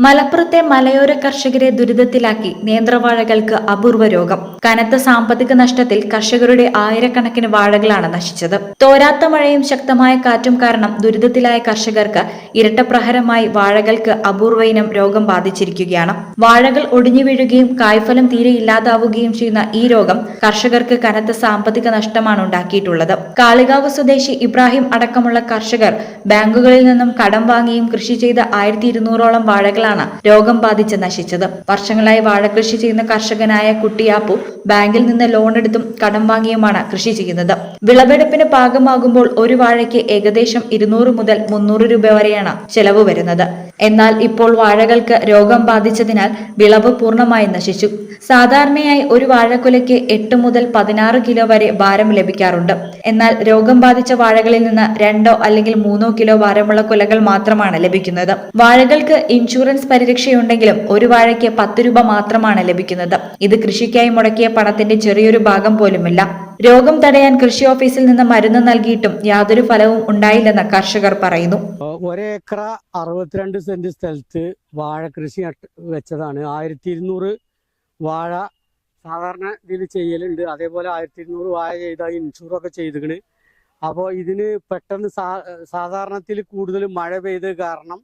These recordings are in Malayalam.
മലപ്പുറത്തെ മലയോര കർഷകരെ ദുരിതത്തിലാക്കി നേന്ത്രവാഴകൾക്ക് അപൂർവ രോഗം. കനത്ത സാമ്പത്തിക നഷ്ടത്തിൽ കർഷകരുടെ ആയിരക്കണക്കിന് വാഴകളാണ് നശിച്ചത്. തോരാത്ത മഴയും ശക്തമായ കാറ്റും കാരണം ദുരിതത്തിലായ കർഷകർക്ക് ഇരട്ടപ്രഹരമായി വാഴകൾക്ക് അപൂർവ ഇനം രോഗം ബാധിച്ചിരിക്കുകയാണ്. വാഴകൾ ഒടിഞ്ഞു വീഴുകയും കായ്ഫലം തീരെ ഇല്ലാതാവുകയും ചെയ്യുന്ന ഈ രോഗം കർഷകർക്ക് കനത്ത സാമ്പത്തിക നഷ്ടമാണ് ഉണ്ടാക്കിയിട്ടുള്ളത്. കാളികാവ് സ്വദേശി ഇബ്രാഹിം അടക്കമുള്ള കർഷകർ ബാങ്കുകളിൽ നിന്നും കടം വാങ്ങിയും കൃഷി ചെയ്ത 1200ഓളം വാഴകളാണ് രോഗം ബാധിച്ച് നശിച്ചത്. വർഷങ്ങളായി വാഴകൃഷി ചെയ്യുന്ന കർഷകനായ കുട്ടിയാപ്പു ബാങ്കിൽ നിന്ന് ലോൺ എടുത്തും കടം വാങ്ങിയുമാണ് കൃഷി ചെയ്യുന്നത്. വിളവെടുപ്പിന് പാകമാകുമ്പോൾ ഒരു വാഴയ്ക്ക് ഏകദേശം 200 മുതൽ 300 രൂപ വരെയാണ് ചെലവ് വരുന്നത്. എന്നാൽ ഇപ്പോൾ വാഴകൾക്ക് രോഗം ബാധിച്ചതിനാൽ വിളവ് പൂർണ്ണമായി നശിച്ചു. സാധാരണയായി ഒരു വാഴക്കുലയ്ക്ക് 8 മുതൽ 16 കിലോ വരെ ഭാരം ലഭിക്കാറുണ്ട്. എന്നാൽ രോഗം ബാധിച്ച വാഴകളിൽ നിന്ന് 2 അല്ലെങ്കിൽ 3 കിലോ ഭാരമുള്ള കുലകൾ മാത്രമാണ് ലഭിക്കുന്നത്. വാഴകൾക്ക് ഇൻഷുറൻസ് പരിരക്ഷയുണ്ടെങ്കിലും ഒരു വാഴയ്ക്ക് 10 രൂപ മാത്രമാണ് ലഭിക്കുന്നത്. ഇത് കൃഷിക്കായി മുടക്കിയ പണത്തിന്റെ ചെറിയൊരു ഭാഗം പോലുമില്ല. രോഗം തടയാൻ കൃഷി ഓഫീസിൽ നിന്ന് മരുന്ന് നൽകിയിട്ടും യാതൊരു ഫലവും ഉണ്ടായില്ലെന്ന് കർഷകർ പറയുന്നു. 1 ഏക്കർ 62 സെന്റ് സ്ഥലത്ത് വാഴ കൃഷി വെച്ചതാണ്. 1200 വാഴ സാധാരണ ഇതിൽ ചെയ്യലുണ്ട്. അതേപോലെ 1200 വാഴ ചെയ്താൽ ഇൻഷുറൊക്കെ ചെയ്തിക്കണ്. അപ്പോൾ ഇതിന് പെട്ടെന്ന് സാധാരണത്തിൽ കൂടുതൽ മഴ പെയ്ത് കാരണം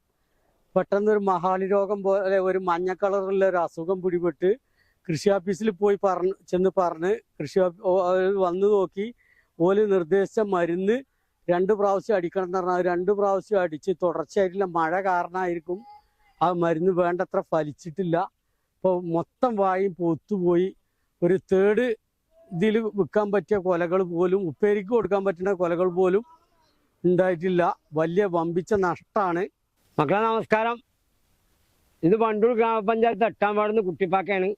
പെട്ടെന്ന് ഒരു മഹാളി രോഗം പോലെ ഒരു മഞ്ഞ കളറുള്ള ഒരു അസുഖം പിടിപെട്ട് കൃഷി ഓഫീസിൽ പോയി ചെന്ന് പറഞ്ഞ് കൃഷി വന്ന് നോക്കി ഓല് നിർദ്ദേശിച്ച മരുന്ന് 2 പ്രാവശ്യം അടിക്കണം എന്ന് പറഞ്ഞാൽ 2 പ്രാവശ്യം അടിച്ച് തുടർച്ചയായിട്ടുള്ള മഴ കാരണമായിരിക്കും ആ മരുന്ന് വേണ്ടത്ര ഫലിച്ചിട്ടില്ല. ഇപ്പോൾ മൊത്തം വായും പൊത്തുപോയി. ഒരു തേർഡ് ഇതിൽ വിൽക്കാൻ പറ്റിയ കൊലകൾ പോലും, ഉപ്പേരിക്ക് കൊടുക്കാൻ പറ്റുന്ന കൊലകൾ പോലും ഉണ്ടായിട്ടില്ല. വലിയ വമ്പിച്ച നഷ്ടമാണ്. മക്കളെ നമസ്കാരം. ഇത് വണ്ടൂർ ഗ്രാമപഞ്ചായത്ത് 8ാം വാർഡിൽ കുട്ടിപ്പാക്കയാണ്.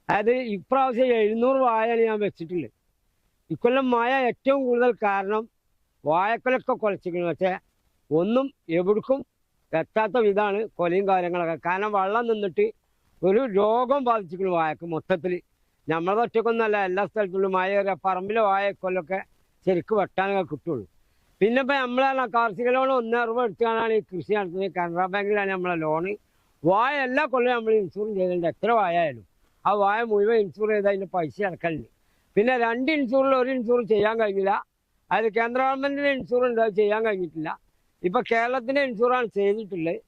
അതായത് ഇപ്രാവശ്യം 700 വാഴയാണ് ഞാൻ വെച്ചിട്ടുള്ളത്. ഇക്കൊല്ലം മഴ ഏറ്റവും കൂടുതൽ കാരണം വാഴക്കൊലൊക്കെ കുലച്ചിരിക്കുന്നത്. പക്ഷേ ഒന്നും എവിടേക്കും എത്താത്ത വിധമാണ് കൊലയും കാര്യങ്ങളൊക്കെ. കാരണം വെള്ളം നിന്നിട്ട് ഒരു രോഗം ബാധിച്ചിരിക്കുന്നു വാഴക്ക് മൊത്തത്തിൽ. നമ്മളെ ഒറ്റക്കൊന്നല്ല, എല്ലാ സ്ഥലത്തുള്ള മഴ കയറിയ പറമ്പിലെ വാഴക്കൊല്ലൊക്കെ ശരിക്കും വെട്ടാനൊക്കെ കിട്ടുള്ളൂ. പിന്നെ ഇപ്പം നമ്മളെ കാർഷിക ലോൺ 1.5 രൂപ എടുത്തുകൊണ്ടാണ് ഈ കൃഷി നടത്തുന്നത്. കാനറ ബാങ്കിലാണ് നമ്മളെ ലോണ്. വാഴ എല്ലാ കൊല്ലം നമ്മൾ ഇൻഷുർ ചെയ്തിട്ടുണ്ട്. എത്ര വാഴയായാലും ആ വാഴ മുഴുവൻ ഇൻഷുർ ചെയ്ത് അതിൻ്റെ പൈസ അടക്കലുണ്ട്. പിന്നെ 2 ഇൻഷൂറിൽ 1 ഇൻഷൂർ ചെയ്യാൻ കഴിഞ്ഞില്ല. അത് കേന്ദ്ര ഗവൺമെൻറ്റിൻ്റെ ഇൻഷൂർ ഉണ്ട്, അത് ചെയ്യാൻ കഴിഞ്ഞിട്ടില്ല. ഇപ്പം കേരളത്തിൻ്റെ ഇൻഷൂറാണ് ചെയ്തിട്ടുള്ളത്.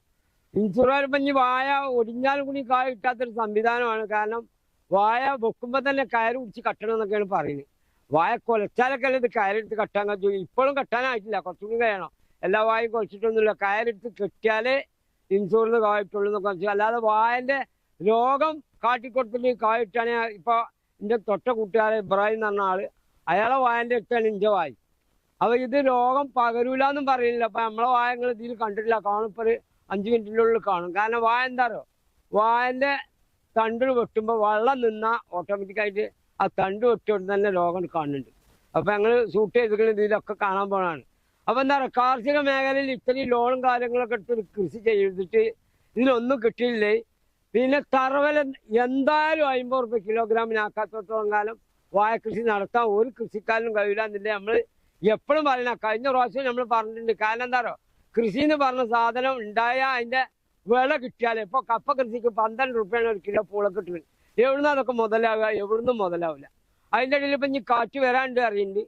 ഇൻഷുറാർ ഇപ്പം ഇനി വാഴ ഒടിഞ്ഞാലും കൂടി കായ കിട്ടാത്തൊരു സംവിധാനമാണ്. കാരണം വാഴ വെക്കുമ്പോൾ തന്നെ കയറ് പിടിച്ച് കട്ടണം എന്നൊക്കെയാണ് പറയുന്നത്. വാഴ കുലച്ചാലൊക്കെ അല്ലേ ഇത് കയറെടുത്ത് കെട്ടാൻ കഴിയും. ഇപ്പോഴും കെട്ടാനായിട്ടില്ല, കുറച്ചുകൂടി കഴിയണം. എല്ലാ വാഴയും കുലച്ചിട്ടൊന്നുമില്ല. കയറെടുത്ത് കെട്ടിയാലേ ഇൻഷൂറിന് കായിട്ടുള്ളൂ എന്നൊക്കെ വെച്ചാൽ, അല്ലാതെ വാഴൻ്റെ രോഗം കാട്ടിക്കൊടുത്തിട്ട് കായിട്ടാണെങ്കിൽ ഇപ്പോൾ എൻ്റെ തൊട്ട കൂട്ടുകാരൻ ഇബ്രാഹിം എന്ന് പറഞ്ഞ ആൾ, അയാളെ വാഴൻ്റെ അടുത്താണ് ഇഞ്ച വായി. അപ്പോൾ ഇത് രോഗം പകരൂല എന്നും പറയുന്നില്ല. അപ്പം നമ്മളെ വാഴങ്ങൾ ഇതിൽ കണ്ടിട്ടില്ല. കാണും ഇപ്പോൾ ഒരു 5 മിനിറ്റിനുള്ളിൽ കാണും. കാരണം വാഴ എന്താ അറിയോ, വാഴൻ്റെ തണ്ട് വെട്ടുമ്പോൾ വെള്ളം നിന്നാൽ ഓട്ടോമാറ്റിക്കായിട്ട് ആ തണ്ട് വെട്ടിയോട്ട് തന്നെ രോഗം കാണുന്നുണ്ട്. അപ്പം ഞങ്ങൾ ഷൂട്ട് ചെയ്തിരിക്കുന്ന ഇതിലൊക്കെ കാണാൻ പോകണമാണ്. അപ്പം എന്താ പറയുക, കാർഷിക മേഖലയിൽ ഇത്രയും ലോണും കാര്യങ്ങളൊക്കെ എടുത്ത് കൃഷി ചെയ്തിട്ട് ഇതിലൊന്നും കിട്ടിയില്ലേ. പിന്നെ തറവല എന്തായാലും 50 രൂപ കിലോഗ്രാമിനാക്കാത്തോളം കാലം വാഴ കൃഷി നടത്താൻ ഒരു കൃഷിക്കാരനും കഴിയില്ലാന്നില്ലേ നമ്മൾ എപ്പോഴും പറയണ. കഴിഞ്ഞ പ്രാവശ്യം നമ്മൾ പറഞ്ഞിട്ടുണ്ട്. കാരണം എന്താ പറയുക, കൃഷി എന്ന് പറഞ്ഞ സാധനം ഉണ്ടായാൽ അതിൻ്റെ വില കിട്ടിയാൽ ഇപ്പോൾ കപ്പ കൃഷിക്ക് 12 രൂപയാണ് 1 കിലോ പൂള കിട്ടുന്നത്. എവിടുന്ന് അതൊക്കെ മുതലാവുക, എവിടുന്നും മുതലാവില്ല. അതിൻ്റെ ഇടയിൽ ഇപ്പം ഇനി കാറ്റ് വരാണ്ട് അറിയുന്നുണ്ട്.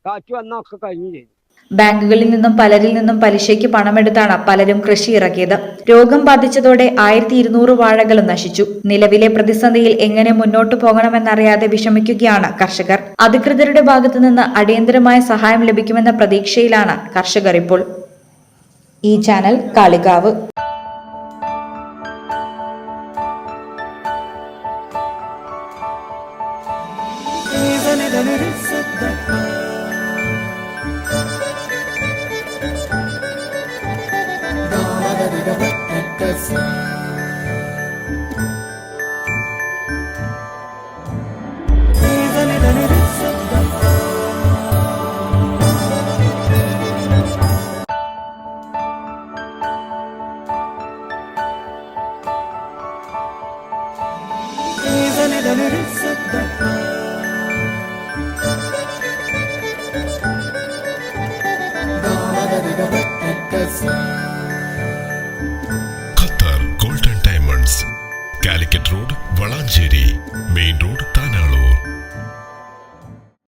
കാറ്റ് വന്നാൽ ഒക്കെ കഴിഞ്ഞു ചെയ്തു. ബാങ്കുകളിൽ നിന്നും പലരിൽ നിന്നും പലിശയ്ക്ക് പണമെടുത്താണ് പലരും കൃഷി ഇറക്കിയത്. രോഗം ബാധിച്ചതോടെ 1200 വാഴകളും നശിച്ചു. നിലവിലെ പ്രതിസന്ധിയിൽ എങ്ങനെ മുന്നോട്ടു പോകണമെന്നറിയാതെ വിഷമിക്കുകയാണ് കർഷകർ. അധികൃതരുടെ ഭാഗത്തു നിന്ന് അടിയന്തരമായ സഹായം ലഭിക്കുമെന്ന പ്രതീക്ഷയിലാണ് കർഷകർ ഇപ്പോൾ. ഈ channel Kalikavu. Qatar Golden Time. Calicut road, Valanchery. Main